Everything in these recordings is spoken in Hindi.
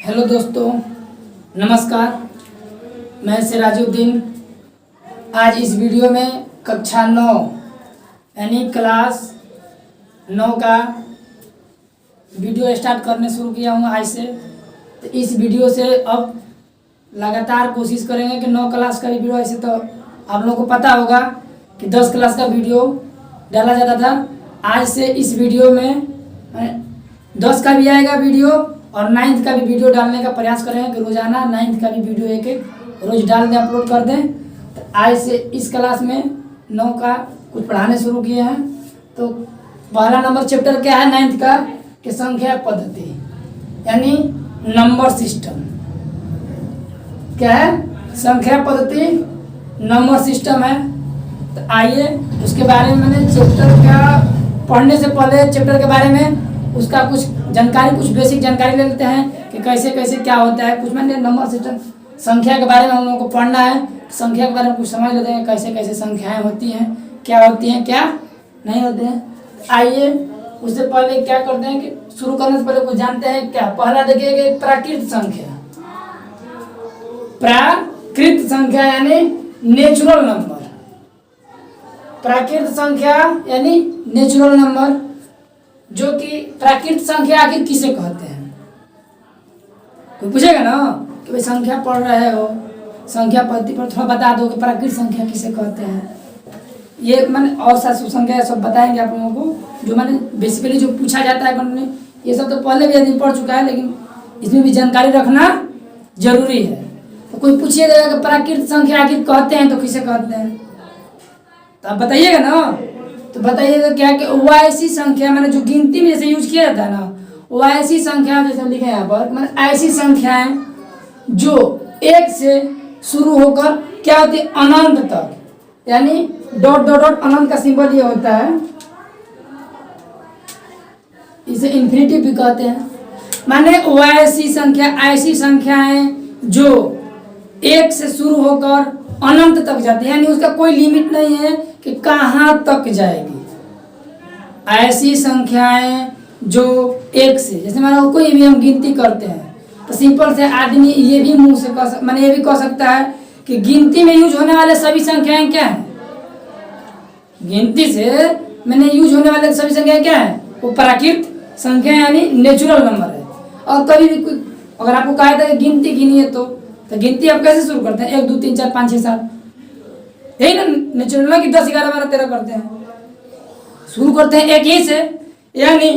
हेलो दोस्तों, नमस्कार। मैं सिराजुद्दीन। आज इस वीडियो में कक्षा 9 यानी क्लास 9 का वीडियो स्टार्ट करने शुरू किया हूँ आज से। तो इस वीडियो से अब लगातार कोशिश करेंगे कि 9 क्लास का वीडियो, ऐसे तो आप लोगों को पता होगा कि 10 क्लास का वीडियो डाला जाता था। आज से इस वीडियो में 10 का भी आएगा वीडियो और 9th का भी वीडियो डालने का प्रयास करेंगे कि रोजाना 9th का भी वीडियो एक रोज डाल दें, अपलोड कर दें। तो आज से इस क्लास में 9 का कुछ पढ़ाने शुरू किए हैं। तो पहला नंबर चैप्टर क्या है 9th का कि संख्या पद्धति यानी नंबर सिस्टम। क्या है? संख्या पद्धति नंबर सिस्टम है। तो आइए उसके बारे में मैंने चैप्टर का पढ़ने से पहले चैप्टर के बारे में उसका कुछ जानकारी, कुछ बेसिक जानकारी ले लेते हैं कि कैसे कैसे क्या होता है। कुछ मैंने नंबर सिस्टम संख्या के बारे में हम लोगों को पढ़ना है। संख्या के बारे में कुछ समझ लेते हैं, कैसे कैसे संख्याएं होती हैं, क्या नहीं होते हैं। आइए उससे पहले क्या करते हैं कि शुरू करने से पहले कुछ जानते हैं क्या। पहला देखिए कि प्राकृत संख्या। प्राकृत संख्या यानी नेचुरल नंबर। प्राकृत संख्या यानी नेचुरल नंबर, जो कि प्राकृत संख्या आखिर किसे कहते हैं। कोई पूछेगा ना कि भाई संख्या पढ़ रहे हो, संख्या पद्धति पर थोड़ा बता दो कि प्राकृत संख्या किसे कहते हैं। ये मैंने और संख्या सब बताएंगे आप लोगों को, जो मैंने बेसिकली जो पूछा जाता है कंपनी, ये सब तो पहले भी यदि पढ़ चुका है, लेकिन इसमें भी जानकारी रखना जरूरी है। तो कोई पूछिएगा कि प्राकृत संख्या आखिर कहते हैं तो किसे कहते हैं, तो आप बताइएगा ना। तो बताइएगा क्या कि ऐसी संख्या, मैंने जो गिनती में जैसे यूज किया जाता है ना, वो ऐसी संख्या जैसे लिखे यहाँ पर, मैंने ऐसी संख्याएं जो 1 से शुरू होकर क्या होती है अनंत तक, यानी डॉट डॉट डॉट अनंत का सिंबल ये होता है, इसे इन्फिनिटी भी कहते हैं। माने ऐसी संख्याएं जो 1 से शुरू होकर अनंत तक जाती है, यानी उसका कोई लिमिट नहीं है कि कहाँ तक जाएगी। ऐसी संख्याएं जो 1 से, जैसे मानो कोई भी हम गिनती करते हैं तो सिंपल से आदमी ये भी मुंह से मैंने ये भी कह सकता है कि गिनती में यूज होने वाले सभी संख्याएं क्या हैं। गिनती से मैंने यूज होने वाले सभी संख्याएं क्या है, वो प्राकृत संख्या यानी नेचुरल नंबर है। और कभी भी अगर आपको कहा था कि गिनती गिनिए तो गिनती आप कैसे शुरू करते हैं? 1 2 3 4 5 6 7, यही ना नेचुरल ना कि 10 11 12 13 करते हैं। शुरू करते हैं 1 ही से। यानी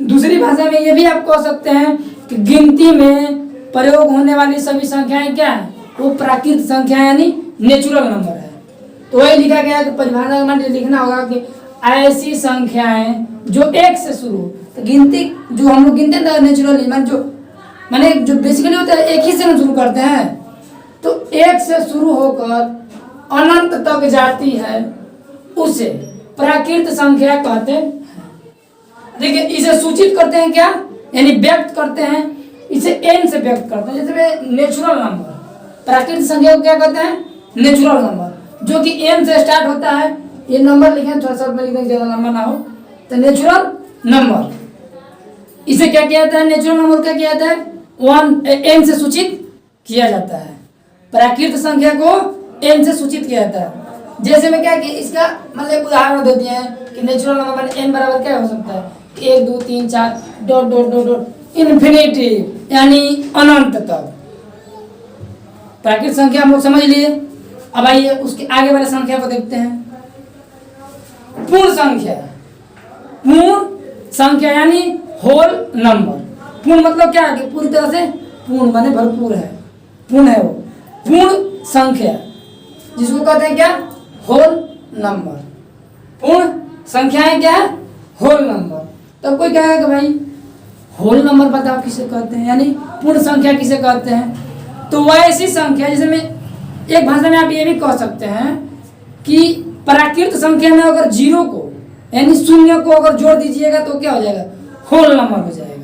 दूसरी भाषा में ये भी आप कह सकते हैं कि गिनती में प्रयोग होने वाली सभी संख्याएं क्या है, वो प्राकृत संख्या यानी नेचुरल नंबर है। तो वही लिखा गया कि परिभाषा में लिखना होगा कि ऐसी संख्याएं जो 1 से शुरू, तो गिनती जो हम लोग गिनते हैं नेचुरली, मैंने जो बेसिकली होता है 1 ही से शुरू करते हैं, तो 1 से शुरू होकर अनंत तक जाती है, उसे प्राकृत संख्या कहते हैं। देखिए इसे सूचित करते हैं क्या, यानी व्यक्त करते हैं, इसे n से व्यक्त करते हैं। जैसे नेचुरल नंबर, प्राकृत संख्या को क्या कहते हैं? नेचुरल नंबर, जो कि n से स्टार्ट होता है। ये नंबर लिखें, थोड़ा सा में लिखें, ज्यादा लंबा ना हो। तो नेचुरल नंबर, इसे क्या किया जाता है? नेचुरल नंबर क्या किया जाता है? n से सूचित किया जाता है। प्राकृत संख्या को n से सूचित किया जाता है। जैसे में क्या कि इसका मतलब उदाहरण दे दिए हैं कि नेचुरल नंबर में n बराबर क्या हो सकता है? 1 2 3 4 dot dot dot dot infinity यानी अनंत तक। प्राकृत संख्या हम लोग समझ लिए। अब आइए उसके आगे वाले संख्या को देखते हैं। पूर्ण संख्या। पूर्ण संख्या यानी होल नंबर। पूर्ण मतलब क्या है कि पूरी तरह से पूर्ण माने भरपूर है, पूर्ण है वो। पूर्ण संख्या जिसको कहते हैं क्या? Whole number. पूर्ण संख्याएं क्या है? Whole number. तब कोई कहेगा कि भाई होल नंबर बताओ किसे कहते हैं, यानी पूर्ण संख्या किसे कहते हैं। तो वह ऐसी संख्या, जैसे में एक भाषा में आप ये भी कह सकते हैं कि प्राकृत संख्या में अगर 0 को यानी 0 को अगर जोड़ दीजिएगा तो क्या हो जाएगा? होल नंबर हो जाएगा।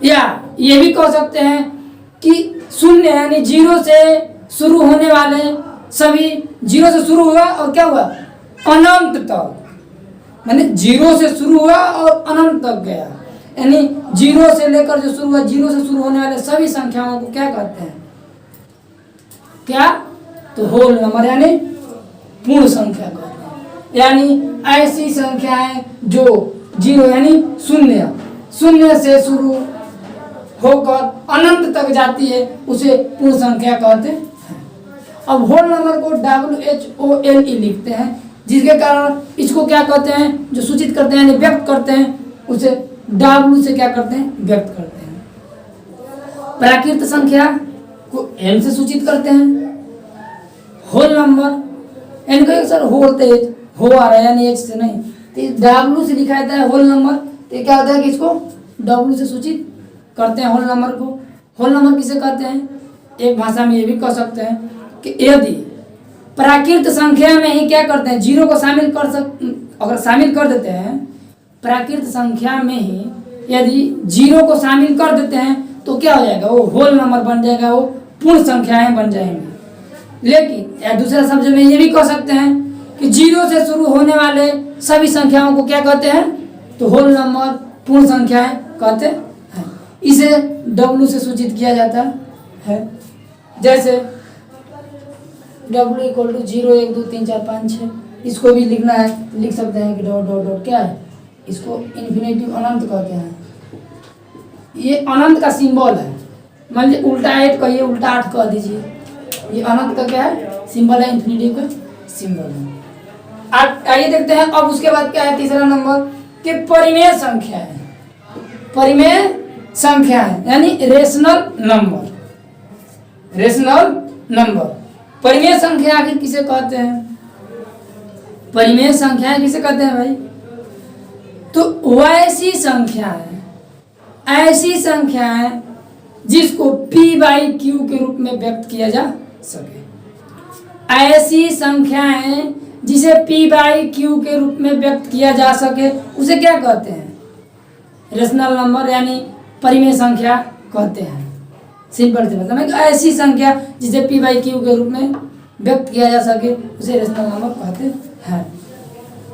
या ये भी कह सकते हैं कि 0 यानी 0 से शुरू होने वाले सभी, 0 से शुरू हुआ और क्या हुआ? अनंत तक, माने 0 से शुरू हुआ और अनंत तक गया। यानी जीरो से लेकर जो शुरू हुआ, जीरो से शुरू होने वाले सभी संख्याओं को क्या कहते हैं? क्या? तो होल नंबर यानी पूर्ण संख्या कहते हैं। यानी ऐसी संख्याएं जो जीरो यानी शून्य, शून्य से शुरू होकर अनंत तक जाती है उसे पूर्ण संख्या कहते हैं। अब होल नंबर को WHOLE लिखते हैं, जिसके कारण इसको क्या कहते हैं? जो सूचित करते हैं यानी व्यक्त करते हैं उसे W से क्या करते हैं? व्यक्त करते हैं। प्राकृत संख्या को N से सूचित करते हैं। होल नंबर यानी कहेंगे सर होल तेज हो आ रहा है यानी H से नहीं, तो W से लिखा जाता है होल नंबर। तो क्या होता है कि इसको W से सूचित करते हैं होल नंबर को। होल नंबर किसे कहते हैं? एक भाषा में ये भी कह सकते हैं कि यदि प्राकृत संख्या में ही क्या करते हैं? जीरो को शामिल अगर शामिल कर देते हैं, प्राकृत संख्या में ही यदि जीरो को शामिल कर देते हैं तो क्या हो जाएगा? वो होल नंबर बन जाएगा, वो पूर्ण संख्याएं बन जाएंगी। लेकिन या दूसरे शब्द में ये भी कह सकते हैं कि जीरो से शुरू होने वाले सभी संख्याओं को क्या कहते हैं? तो होल नंबर पूर्ण संख्याएं कहते हैं। इसे W से सूचित किया जाता है। जैसे W = 0 1 2 3 4 5 6, इसको भी लिखना है, लिख सकते हैं कि डॉट डॉट डॉट क्या है? इसको इन्फिनेटिव अनंत कहते हैं। ये अनंत का सिंबल है। मान लीजिए उल्टा 8 कहिए, उल्टा 8 कह दीजिए, ये अनंत का क्या है? सिंबल है, इन्फिनेटिव का सिंबल है। आइए देखते हैं अब उसके बाद क्या है? तीसरा नंबर कि परिमेय संख्या है। परिमेय संख्या है यानी रेशनल नंबर। रेशनल नंबर परिमेय संख्या आखिर किसे कहते हैं? परिमेय संख्याएं किसे कहते हैं भाई? तो वैसी संख्याएं, ऐसी संख्याएं जिसको P/Q के रूप में व्यक्त किया जा सके। ऐसी संख्याएं जिसे P/Q के रूप में व्यक्त किया जा सके उसे क्या कहते हैं? रेशनल नंबर यानी परिमेय संख्या कहते हैं। सिंपल से मतलब ऐसी संख्या जिसे P/Q के रूप में व्यक्त किया जा सके उसे रेशनल नंबर कहते हैं।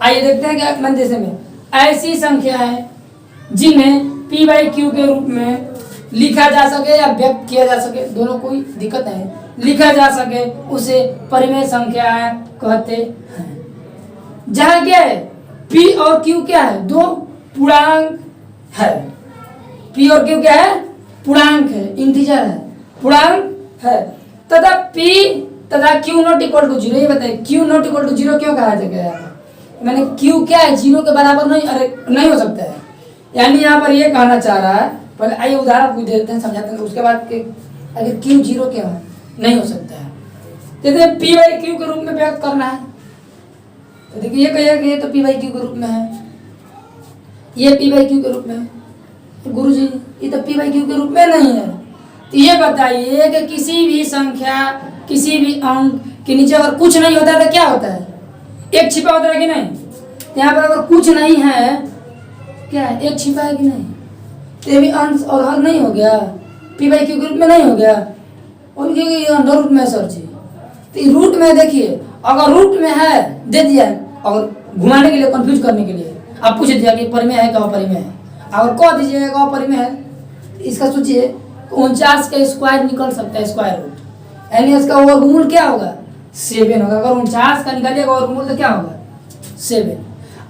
आइए देखते हैं क्या मंदेशे में ऐसी संख्या है जिन्हें P/Q के रूप में लिखा जा सके या व्यक्त किया जा सके, दोनों कोई दिक्कत नहीं, लिखा जा सके उसे परिमेय संख्या कहते हैं। जहाँ क्या है? P और Q क्या है? दो पूर्णांक है। P और Q क्या है? पूर्णांक है, इंटीजर है, पूर्णांक है। तथा P तथा Q ≠ 0। ये बताइए Q ≠ 0 क्यों कहा गया? मैंने Q क्या है? 0 के बराबर नहीं, अरे नहीं हो सकता है। यानी यहाँ पर ये कहना चाह रहा है, पहले आइए उदाहरण कुछ देते हैं, समझाते हैं, उसके बाद के अगर Q 0 क्यों है? नहीं हो सकता है। जैसे P/Q के रूप में व्यक्त करना है तो देखिए ये कहिए कि ये तो P/Q के रूप में है, ये P/Q के रूप में है। तो गुरुजी ये तो P/Q के रूप में नहीं है। तो ये बताइए कि किसी भी संख्या, किसी भी अंक के नीचे अगर कुछ नहीं होता है तो क्या होता है? एक छिपा होता है कि नहीं? यहाँ पर अगर कुछ नहीं है, क्या है? एक छिपा है कि नहीं? तो ये भी अंश और हर नहीं हो गया, P/Q के रूप में नहीं हो गया। और क्योंकि अंडर रूट में सर जी, तो रूट में देखिए अगर रूट में है दे दिया, और घुमाने के लिए, कंफ्यूज करने के लिए आप पूछ दिया कि परिमेय है, कहाँ परिमेय है, अगर कह दीजिएगा कहाँ परिमेय है, इसका सोचिए 49 का स्क्वायर निकल सकता है, स्क्वायर रूट, यानी इसका वर्गमूल क्या होगा? 7 होगा। अगर 49 का निकालिएगा वर्गमूल तो क्या होगा? 7।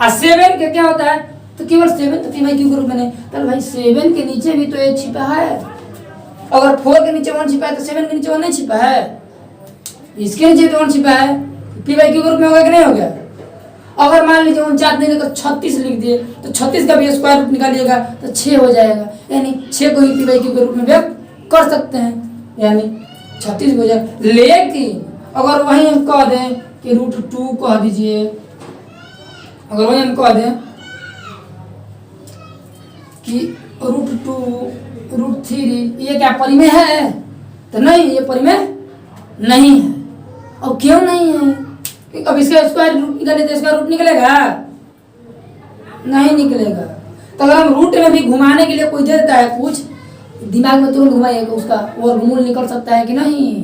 और 7 के क्या होता है? तो केवल 7 तो P/Q के रूप में नहीं। तो भाई 7 के नीचे भी तो 1 छिपा है। अगर 4 के नीचे 1 छिपा है तो 7 के नीचे 1 नहीं छिपा है, इसके नीचे तो 1 छिपा है, P/Q के रूप में होगा कि नहीं हो गया? अगर मान लीजिए 49 नहीं लेकर 36 लिख दिए तो 36 का भी स्क्वायर रूट निकालिएगा तो 6 हो जाएगा, यानी 6 को ही P/Q के रूप में व्यक्त कर सकते हैं, यानी 36 हो जाएगा। लेकिन अगर वही हम कह दें कि √2 कह दीजिए, अगर वही हम कह दें कि √2 √3, ये क्या परिमेय है? तो नहीं, ये परिमेय नहीं है। और क्यों नहीं है? अब इसका स्क्वायर रूट निकाले तो इसका रूट निकलेगा? नहीं निकलेगा। तो अगर हम रूट में भी घुमाने के लिए कोई दे देता है कुछ, दिमाग में तुरंत घुमाइएगा उसका वर्गमूल निकल सकता है कि नहीं?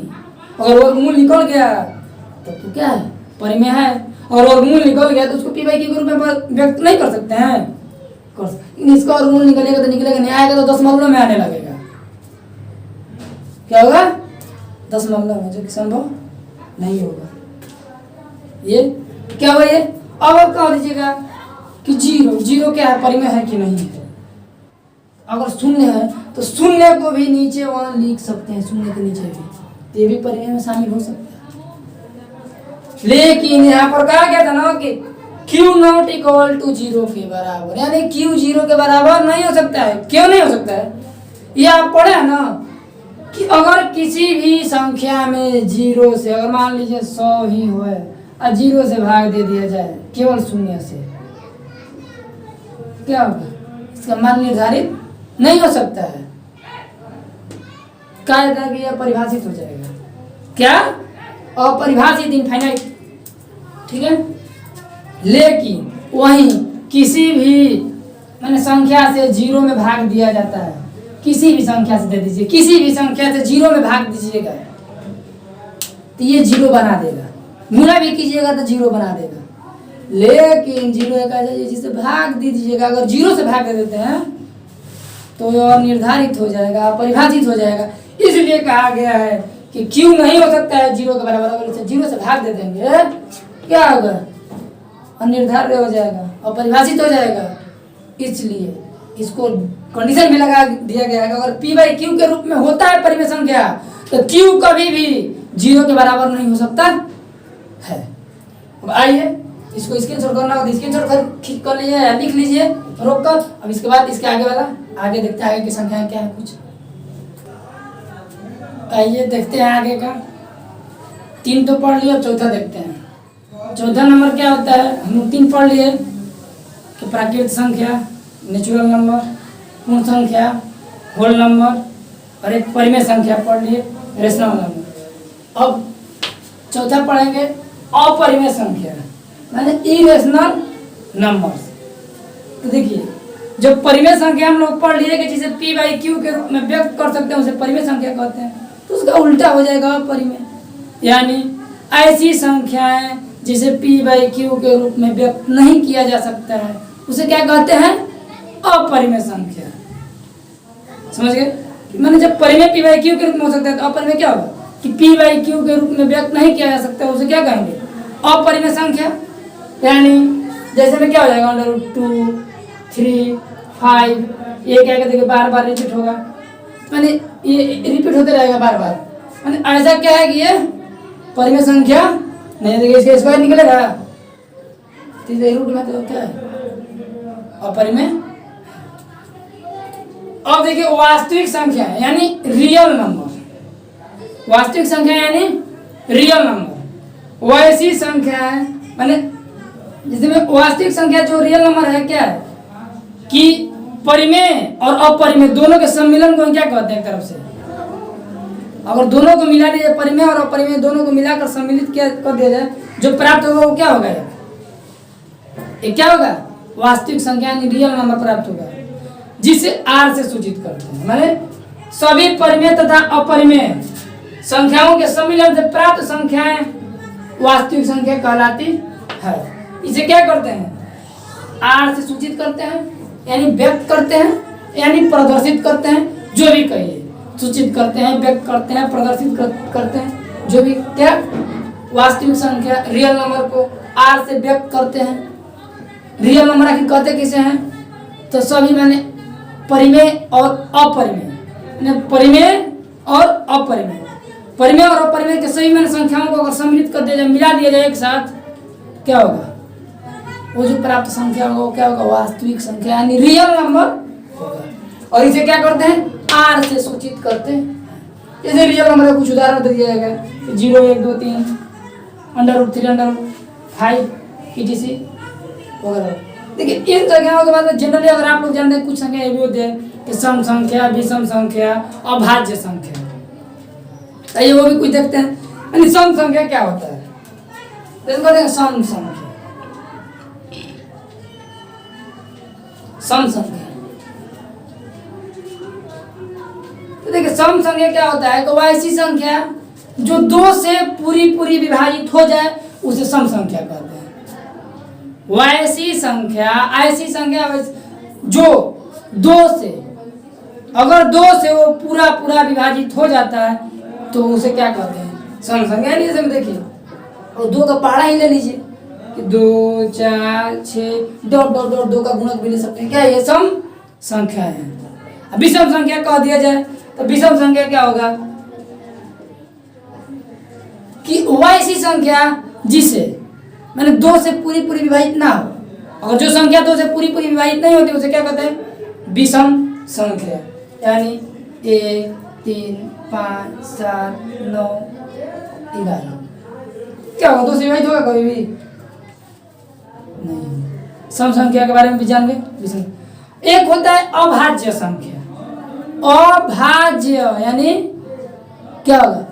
अगर वर्गमूल निकल गया तो क्या है? परिमेय है। और वर्गमूल निकल गया तो उसको P/Q के रूप में व्यक्त नहीं कर सकते हैं, इसका और मूल निकलेगा तो निकलेगा, नहीं आएगा तो दशमलव में आने लगेगा। क्या होगा? दशमलव में, जो कि संभव नहीं होगा। ये क्या हुआ? ये अब आप कह दीजिएगा कि जीरो क्या है, परिमेय है कि नहीं है। अगर शून्य है तो शून्य को भी नीचे वहां लिख सकते हैं, शून्य के नीचे भी, तो ये भी परिमेय में शामिल हो सकता है। लेकिन यहाँ पर कहा गया था ना कि Q नॉट इक्वल टू 0 के बराबर, यानी Q 0 के बराबर नहीं हो सकता है। क्यों नहीं हो सकता है? ये आप पढ़े हैं ना कि अगर किसी भी संख्या में 0 से, अगर मान लीजिए 100 ही हो और 0 से भाग दे दिया जाए केवल शून्य से, क्या होगा? इसका मान निर्धारित नहीं हो सकता है। क्या कि यह परिभाषित हो जाएगा, क्या? अपरिभाषित, इनफाइनाइट, ठीक है। लेकिन वहीं किसी भी मैंने संख्या से 0 में भाग दिया जाता है, किसी भी संख्या से दे दीजिए, किसी भी संख्या से 0 में भाग दीजिएगा तो ये 0 बना देगा। गुणा भी कीजिएगा तो 0 बना देगा। लेकिन 0 एक ऐसा जिसे भाग दे दीजिएगा, अगर 0 से भाग दे देते हैं तो यह निर्धारित हो जाएगा, परिभाषित हो जाएगा। इसलिए कहा गया है कि Q नहीं हो सकता है 0 के बराबर। अगर इसे 0 से भाग दे देंगे क्या होगा? अनिर्धार्य हो जाएगा और परिभाषित हो जाएगा। इसलिए इसको कंडीशन में लगा दिया गया है कि अगर P/Q के रूप में होता है परिमेय संख्या तो Q कभी भी 0 के बराबर नहीं हो सकता है। अब आइए इसको स्क्रीनशॉट करना हो तो स्क्रीनशॉट कर लीजिए या लिख लीजिए रोक कर। अब इसके बाद इसके आगे वाला आगे देखते हैं, आगे की संख्याएं क्या है कुछ। आइए देखते हैं आगे का। 3 तो पढ़ लिया, चौथा देखते हैं। चौथा नंबर क्या होता है? हम 3 पढ़ लिए कि प्राकृतिक संख्या, नेचुरल नंबर, पूर्ण संख्या, होल नंबर और एक परिमेय संख्या पढ़ लिए, रेशनल नंबर। अब चौथा पढ़ेंगे अपरिमेय संख्या, माने इरेशनल नंबर्स। तो देखिए जो परिमेय संख्या हम लोग पढ़ लिए कि जिसे P/Q के रूप में व्यक्त कर सकते हैं उसे परिमेय संख्या कहते हैं, तो उसका उल्टा हो जाएगा अपरिमेय। यानी ऐसी संख्याएं जिसे P/Q के रूप में व्यक्त नहीं किया जा सकता है उसे क्या कहते हैं? अपरिमेय संख्या। समझ गए? मैंने जब परिमेय P/Q के रूप में हो सकता है तो अपरिमेय क्या होगा कि P/Q के रूप में व्यक्त नहीं किया जा सकता, उसे क्या कहेंगे? अपरिमेय संख्या। यानी जैसे में क्या हो जाएगा? √2, 3, 5, ये क्या कहते हैं बार बार रिपीट होगा, माने ये रिपीट होते रहेगा बार बार। माने ऐसा क्या है कि ये परिमेय संख्या नहीं, देखिए इसका स्क्वायर निकलेगा तो रूट में तो क्या है? अपरिमेय। अब देखिए वास्तविक संख्या यानी रियल नंबर, वास्तविक संख्या यानी रियल नंबर वैसी संख्या है, माने जिसमें वास्तविक संख्या जो रियल नंबर है क्या है कि परिमेय और अपरिमेय दोनों के सम्मिलन को क्या कहते हैं? एक तरफ से अगर दोनों को मिला दिया, परिमेय और अपरिमेय दोनों को मिलाकर सम्मिलित किया कर दिया जाए, जो प्राप्त होगा वो क्या होगा? ये क्या होगा? वास्तविक संख्या यानी रियल नंबर प्राप्त होगा, जिसे R से सूचित करते हैं। माने सभी परिमेय तथा अपरिमेय संख्याओं के सम्मिलन से प्राप्त संख्याएं वास्तविक संख्या कहलाती है। इसे क्या करते हैं? R से सूचित करते हैं, यानी व्यक्त करते हैं, यानी प्रदर्शित करते हैं, जो भी कहिए, सूचित करते हैं, व्यक्त करते हैं, प्रदर्शित करते हैं, जो भी। क्या वास्तविक संख्या रियल नंबर को R से व्यक्त करते हैं। रियल नंबर आखिर कहते किसे हैं? तो सभी मैंने परिमेय और अपरिमेय, परिमेय और अपरिमेय, परिमेय और अपरिमेय के सभी मैंने संख्याओं को अगर सम्मिलित कर दिया जाए, मिला दिया जाए एक साथ, क्या होगा? वो जो प्राप्त संख्या होगा वो क्या होगा? वास्तविक संख्या यानी रियल नंबर होगा। और इसे क्या करते हैं? R से सूचित करते हैं। जैसे रियल नंबर का कुछ उदाहरण दे दिया जाएगा, 0, 1, 2, 3, √3, √5 etc वगैरह। देखिए इन संख्याओं के बाद में जनरली अगर आप लोग जानते हैं कुछ संख्या ये भी होते हैं कि सम संख्या, विषम संख्या, अभाज्य संख्या, आइए वो भी कुछ देखते हैं। यानी सम संख्या क्या होता है? सम संख्या, सम संख्या। तो देखिए सम संख्या क्या होता है? तो ऐसी संख्या जो 2 से पूरी विभाजित हो जाए उसे सम संख्या कहते हैं। वैसी संख्या, ऐसी संख्या जो 2 से, अगर 2 से वो पूरा पूरा विभाजित हो जाता है तो उसे क्या कहते हैं? सम संख्या। नहीं जैसे देखिए, और 2 का पहाड़ा ही ले लीजिए कि 2 4 6 डॉट डॉट डॉट 2 का गुणक भी ले सकते हैं। क्या ये सम संख्या है? अब विषम संख्या कह दिया जाए तो विषम संख्या क्या होगा कि वह ऐसी संख्या जिसे मैंने 2 से पूरी पूरी विभाजित ना हो, और जो संख्या 2 से पूरी पूरी विभाजित नहीं होती उसे क्या कहते हैं? विषम संख्या। यानी 1 3 5 7 9 11 क्या होगा? 2 से विभाजित होगा कभी भी नहीं। सम संख्या के बारे में भी जान गए। एक होता है अभाज्य संख्या। अभाज्य यानी क्या होगा?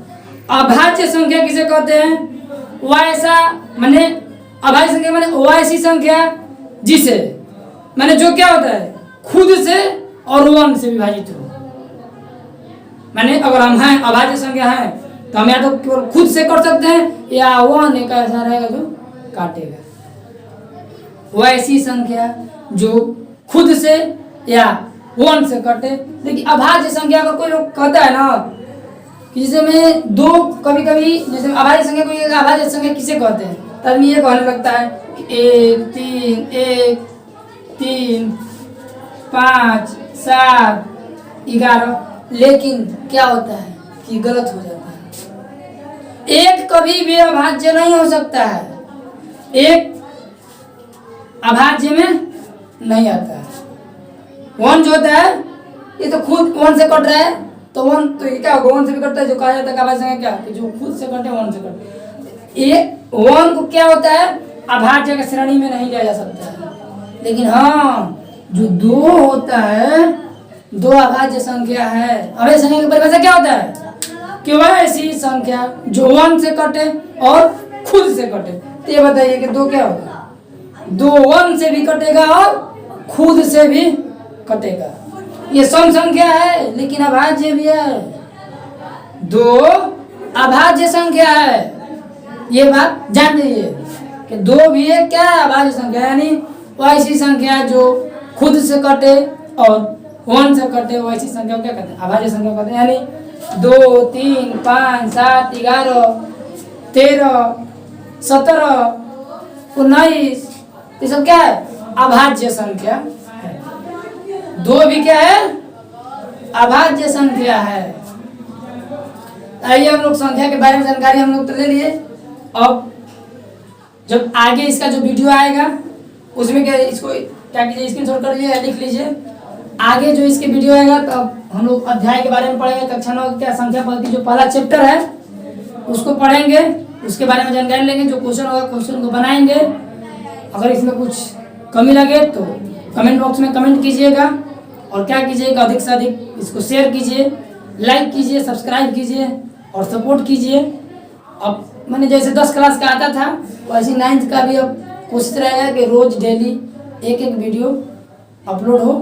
अभाज्य संख्या किसे कहते हैं? वह ऐसा माने अभाज्य संख्या माने वह ऐसी संख्या जिसे माने जो क्या होता है खुद से और 1 से विभाजित हो। माने अगर हम हैं अभाज्य संख्या है तो हम या तो केवल खुद से कर सकते हैं या 1 एक ऐसा रहेगा जो काटेगा। वह ऐसी संख्या जो खुद से या 1 से कटे। लेकिन अभाज्य संख्या का कोई लोग कहता है ना कि जैसे मैं 2 कभी कभी जैसे अभाज्य संख्या को अभाज्य संख्या किसे कहते हैं? तब ये कहने लगता है कि 1 3 5 7 11। लेकिन क्या होता है कि गलत हो जाता है। 1 कभी भी अभाज्य नहीं हो सकता है। 1 अभाज्य में नहीं आता है। 1 जो होता है ये तो खुद 1 से कट रहा है तो 1 तो ये क्या होगा? 1 से भी कटता है जो कहा जाता है अभाज्य संख्या क्या कि जो खुद से कटे 1 से कटे। ये 1 को क्या होता है? अभाज्य के श्रेणी में नहीं लिया जा सकता है। लेकिन हाँ जो 2 होता है 2 अभाज्य संख्या है। अभाज्य संख्या की परिभाषा क्या होता है? कि वह ऐसी संख्या जो 1 से कटे और खुद से कटे। तो ये बताइए कि 2 क्या होगा? 2 1 से भी कटेगा और खुद से भी कटेगा। ये सम संख्या है लेकिन अभाज्य भी है। 2 अभाज्य संख्या है, ये बात जान लीजिए कि 2 भी एक क्या है? अभाज्य संख्या। यानी वो ऐसी संख्या जो खुद से कटे और 1 से कटे, वो ऐसी संख्या को क्या कहते हैं? अभाज्य संख्या कहते हैं। यानी 2 3 5 7 11 13 17 19 ये सब क्या है? अभाज्य संख्या है। 2 भी क्या है? अभाज्य संख्या है। आइए हम लोग संख्या के बारे में जानकारी हम लोग तो ले लिए। अब जब आगे इसका जो वीडियो आएगा उसमें क्या इसको क्या कीजिए स्क्रीनशॉट कर लीजिए, लिख लीजिए। आगे जो इसके वीडियो आएगा तो अब हम लोग अध्याय के बारे में पढ़ेंगे। कक्षा 9 क्या संख्या पद्धति जो पहला चैप्टर है उसको पढ़ेंगे, उसके बारे में जानकारी लेंगे। जो क्वेश्चन होगा क्वेश्चन को बनाएंगे। अगर इसमें कुछ कमी लगे तो कमेंट बॉक्स में कमेंट कीजिएगा और क्या कीजिएगा अधिक से अधिक इसको शेयर कीजिए, लाइक कीजिए, सब्सक्राइब कीजिए और सपोर्ट कीजिए। अब मैंने जैसे 10 क्लास का आता था वैसे 9th का भी अब कोशिश रहेगा कि रोज डेली एक वीडियो अपलोड हो।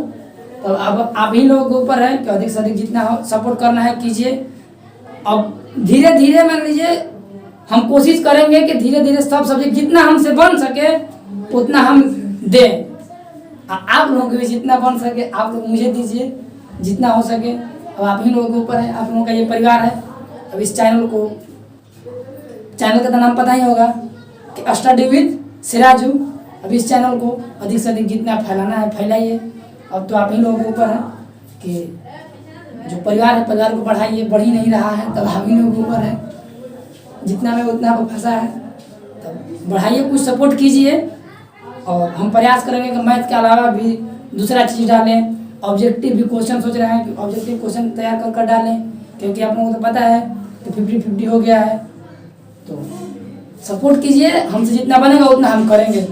तो अब आप ही लोगों के ऊपर है कि अधिक से अधिक जितना हो सपोर्ट करना है कीजिए। अब धीरे धीरे मान लीजिए हम कोशिश करेंगे कि धीरे धीरे सब सब्जेक्ट जितना हमसे बन सके उतना हम दें। आप लोगों के भी जितना बन सके आप लोग मुझे दीजिए जितना हो सके। अब आप ही लोगों के ऊपर है, आप लोगों का ये परिवार है। अब इस चैनल का तो नाम पता ही होगा कि स्टडी विद सिराजू। अब इस चैनल को अधिक से अधिक जितना फैलाना है फैलाइए। अब तो आप ही लोगों के ऊपर है कि जो परिवार है परिवार को बढ़ाइए। बढ़ ही नहीं रहा है तब आप ही लोगों के ऊपर है। जितना में उतना को फंसा है तब बढ़ाइए, कुछ सपोर्ट कीजिए। और हम प्रयास करेंगे कि मैथ के अलावा भी दूसरा चीज़ डालें। ऑब्जेक्टिव भी क्वेश्चन सोच रहे हैं कि ऑब्जेक्टिव क्वेश्चन तैयार कर डालें, क्योंकि आप लोगों को तो पता है कि 50-50 हो गया है। तो सपोर्ट कीजिए, हमसे जितना बनेगा उतना हम करेंगे।